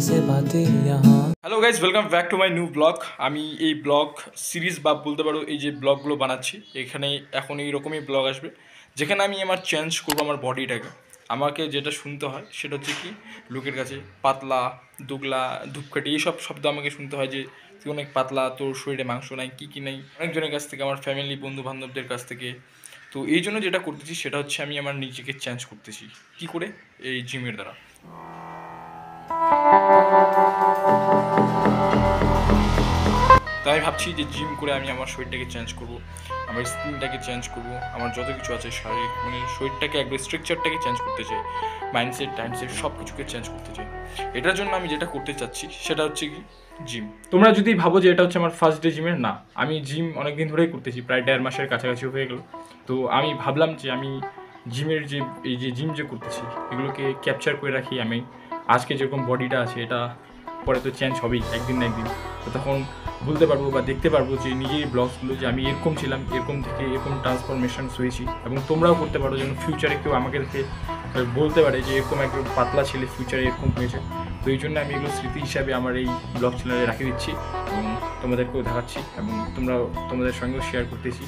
से बातें यहाँ। Hello guys, welcome back to my new blog. আমি এই ব্লগ সিরিজ বা বলতে পারো এই যে ব্লগগুলো বানাচ্ছি, এখানে এখন এইরকমই ব্লগ আসবে যেখানে আমি আমার চেঞ্জ করবো আমার বডিটাকে। আমাকে যেটা শুনতে হয় সেটা হচ্ছে কি, লোকের কাছে পাতলা, দুগলা, ধূপকাঠি এইসব শব্দ আমাকে শুনতে হয় যে তুই অনেক পাতলা, তোর শরীরে মাংস নাই, কী নেই, অনেকজনের কাছ থেকে, আমার ফ্যামিলি, বন্ধু বান্ধবদের কাছ থেকে। তো এই জন্য যেটা করতেছি সেটা হচ্ছে আমি আমার নিজেকে চেঞ্জ করতেছি। কী করে? এই জিমের দ্বারা। তাই আমি ভাবছি যে জিম করে আমি আমার শরীরটাকে চেঞ্জ করব, আমার স্কিনটাকে চেঞ্জ করব, আমার যত কিছু আছে শারীরিক, মানে শরীরটাকে একবার স্ট্রাকচারটাকে চেঞ্জ করতে চাই, মাইন্ডসেট টাইমসেট সব কিছুকে চেঞ্জ করতে চাই। এটার জন্য আমি যেটা করতে চাচ্ছি সেটা হচ্ছে কি জিম। তোমরা যদি ভাবো যে এটা হচ্ছে আমার ফার্স্ট ডে জিমের, না, আমি জিম অনেকদিন ধরেই করতেছি, প্রায় 1.5 মাসের কাছাকাছি হয়ে গেল। তো আমি ভাবলাম যে আমি জিমের যে এই যে জিম যে করতেছি এগুলোকে ক্যাপচার করে রাখি। আমি আজকে যেরকম বডিটা আছে এটা পরে তো চেঞ্জ হবেই একদিন না একদিন। তো তখন বলতে পারবো বা দেখতে পারবো যে নিজের ব্লগসগুলো যে আমি এরকম ছিলাম, এরকম থেকে এরকম ট্রান্সফরমেশনস হয়েছি। এবং তোমরাও করতে পারো যেন ফিউচারে কেউ আমাকে দেখে বলতে পারে যে এরকম একজন পাতলা ছেলে ফিউচারে এরকম হয়েছে। তো এই জন্য আমি এগুলো স্মৃতি হিসাবে আমার এই ব্লগ চ্যানেলে রাখে দিচ্ছি এবং তোমাদেরকেও দেখাচ্ছি এবং তোমাদের সঙ্গেও শেয়ার করতেছি।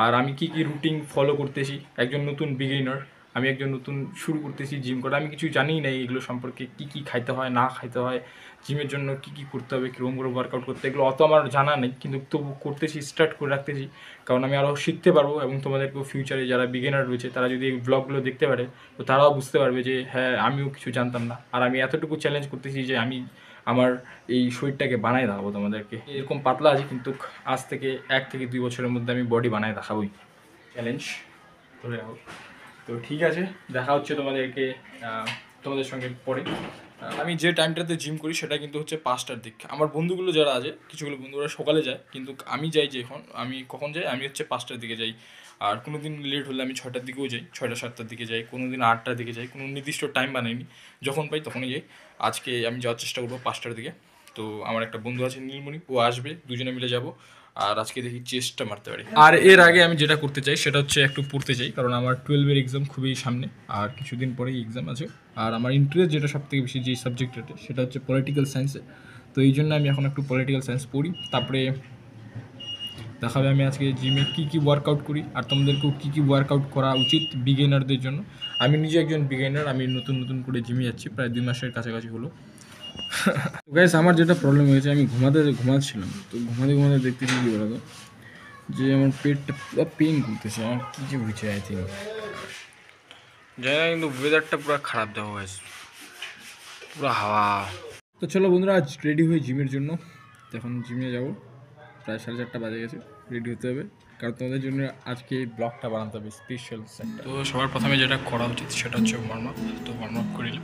আর আমি কী কী রুটিন ফলো করতেছি, একজন নতুন বিগিনার, আমি একজন নতুন শুরু করতেছি জিম করা, আমি কিছু জানিই না এগুলো সম্পর্কে, কী কী খাইতে হয় না খাইতে হয়, জিমের জন্য কী কী করতে হবে, কীরকম করে ওয়ার্কআউট করতে, এগুলো অত আমার জানা নেই, কিন্তু তবু করতেছি, স্টার্ট করে রাখতেছি, কারণ আমি আরও শিখতে পারবো এবং তোমাদেরকেও ফিউচারে যারা বিগিনার রয়েছে তারা যদি এই ব্লগগুলো দেখতে পারে তো তারাও বুঝতে পারবে যে হ্যাঁ আমিও কিছু জানতাম না। আর আমি এতটুকু চ্যালেঞ্জ করতেছি যে আমি আমার এই শরীরটাকে বানায় দেখাবো তোমাদেরকে। এরকম পাতলা আছে কিন্তু আজ থেকে 1 থেকে 2 বছরের মধ্যে আমি বডি বানায় দেখাবোই। চ্যালেঞ্জ ধরে রাখো। তো ঠিক আছে, দেখা হচ্ছে তোমাদের সঙ্গে পরে। আমি যে টাইমটাতে জিম করি সেটা কিন্তু হচ্ছে 5টার দিক। আমার বন্ধুগুলো যারা আছে, কিছুগুলো বন্ধুরা সকালে যায়, কিন্তু আমি যাই যে এখন, আমি কখন যাই, আমি হচ্ছে 5টার দিকে যাই। আর কোনো দিন লেট হলে আমি 6টার দিকেও যাই, 6টা 7টার দিকে যাই, কোনো দিন 8টার দিকে যাই, কোনো নির্দিষ্ট টাইম বানাইনি, যখন পাই তখনই যাই। আজকে আমি যাওয়ার চেষ্টা করবো 5টার দিকে। তো আমার একটা বন্ধু আছে নীলমণি, ও আসবে, দুজনে মিলে যাব। আর আজকে দেখি চেষ্টা মারতে পারি। আর এর আগে আমি যেটা করতে চাই সেটা হচ্ছে একটু পড়তে চাই, কারণ আমার 12-এর এক্সাম খুবই সামনে, আর কিছুদিন পরেই এক্সাম আছে। আর আমার ইন্টারেস্ট যেটা সবথেকে বেশি যে সাবজেক্টটাতে সেটা হচ্ছে পলিটিক্যাল সায়েন্সে। তো এই জন্য আমি এখন একটু পলিটিক্যাল সায়েন্স পড়ি, তারপরে দেখাবে আমি আজকে জিমে কী কী ওয়ার্কআউট করি আর তোমাদেরকেও কী কী ওয়ার্কআউট করা উচিত বিগিনারদের জন্য। আমি নিজে একজন বিগিনার, আমি নতুন করে জিমে যাচ্ছি, প্রায় 2 মাসের কাছাকাছি হলো। গাইস, আমার যেটা প্রবলেম হয়েছে, আমি ঘুমাচ্ছিলাম, তো ঘুমাতে দেখতেছি কী বলতো, যে আমার পেটটা পুরো পেন করতেছে, আমার কী যে হয়েছে আই থিঙ্ক জানি না, কিন্তু ওয়েদারটা পুরো খারাপ দেওয়া হয়েছে, পুরো হাওয়া। তো চলো বন্ধুরা, আজ রেডি হয়ে জিমের জন্য। এখন জিমে যাবো, প্রায় 4:30 বাজে গেছে, রেডি হতে হবে, কারণ তোমাদের জন্য আজকে এই ব্লগটা বানাতে হবে স্পেশাল। তো সবার প্রথমে যেটা করা উচিত সেটা হচ্ছে ওয়ার্ম আপ। তো ওয়ার্ম আপ করিলে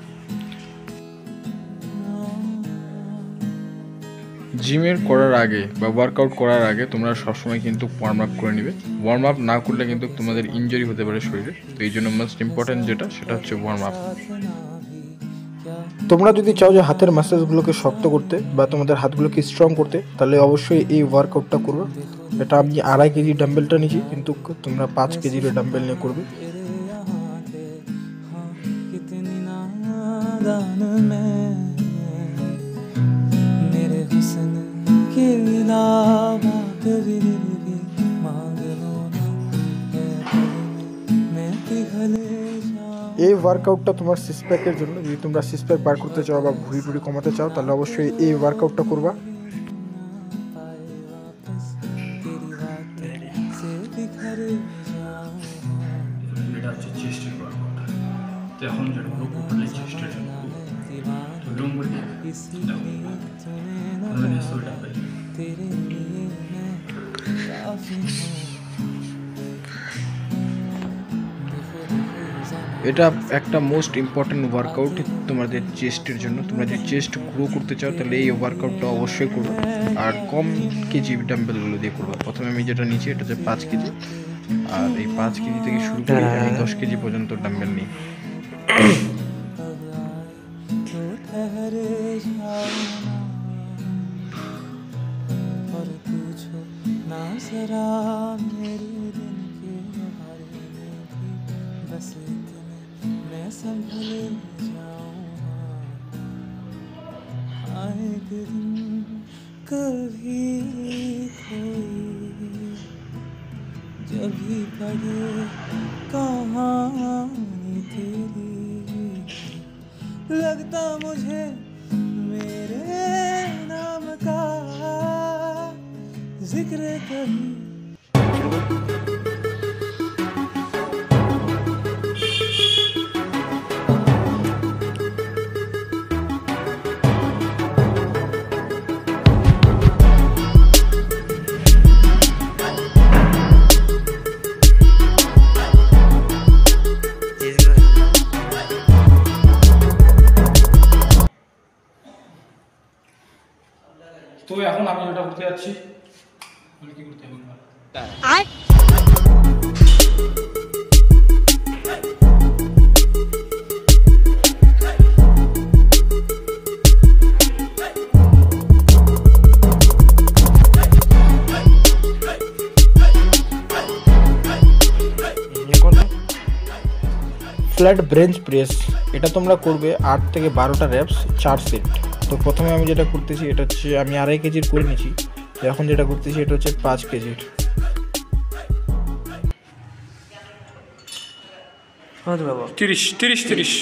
জিমের করার আগে বা ওয়ার্কআউট করার আগে তোমরা সবসময় কিন্তু ওয়ার্ম আপ করে নেবে। ওয়ার্ম আপ না করলে কিন্তু তোমাদের ইনজুরি হতে পারে শরীরে। তো এই জন্য মোস্ট ইম্পর্টেন্ট যেটা সেটা হচ্ছে ওয়ার্ম আপ। তোমরা যদি চাও যে হাতের মাসেলসগুলোকে শক্ত করতে বা তোমাদের হাতগুলোকে স্ট্রং করতে, তাহলে অবশ্যই এই ওয়ার্কআউটটা করবে। এটা আমি 2.5 কেজি ডাম্বেলটা নিয়েছি, কিন্তু তোমরা 5 কেজির ডাম্বেল নিয়ে করবে। এই ওয়ার্কআউটটা তোমার সিক্স প্যাকের জন্য। যদি তোমরা সিক্স প্যাক বার করতে চাও বা ভুঁড়ি টুড়ি কমাতে চাও, তাহলে অবশ্যই এই ওয়ার্কআউটটা করবা। এটা একটা মোস্ট ইম্পর্টেন্ট ওয়ার্কআউট তোমাদের চেস্টের জন্য। তোমরা যদি চেস্ট গ্রো করতে চাও তাহলে এই ওয়ার্কআউটটা অবশ্যই করবে, আর কম কেজি ডাম্বেলগুলো দিয়ে করবে। প্রথমে আমি যেটা নিচ্ছি এটা হচ্ছে 5 কেজি, আর এই 5 কেজি থেকে শুরু করে আমি 10 কেজি পর্যন্ত ডাম্বেল নিই। एक दिन कभी कोई जब भी पढ़े कहानी तेरी, लगता मुझे मेरे नाम का जिक्र कभी। তো এখন আমি যেটা করতে যাচ্ছি, কি করতে হবে ফ্ল্যাট ব্রেঞ্চ প্রেস, এটা তোমরা করবে 8 থেকে 12টা র্যাপস 4 সেট। তো প্রথমে আমি যেটা করতেছি এটা হচ্ছে আমি 2.5 কেজির করে নিয়েছি, তো এখন যেটা করতেছি এটা হচ্ছে 5 কেজির। 30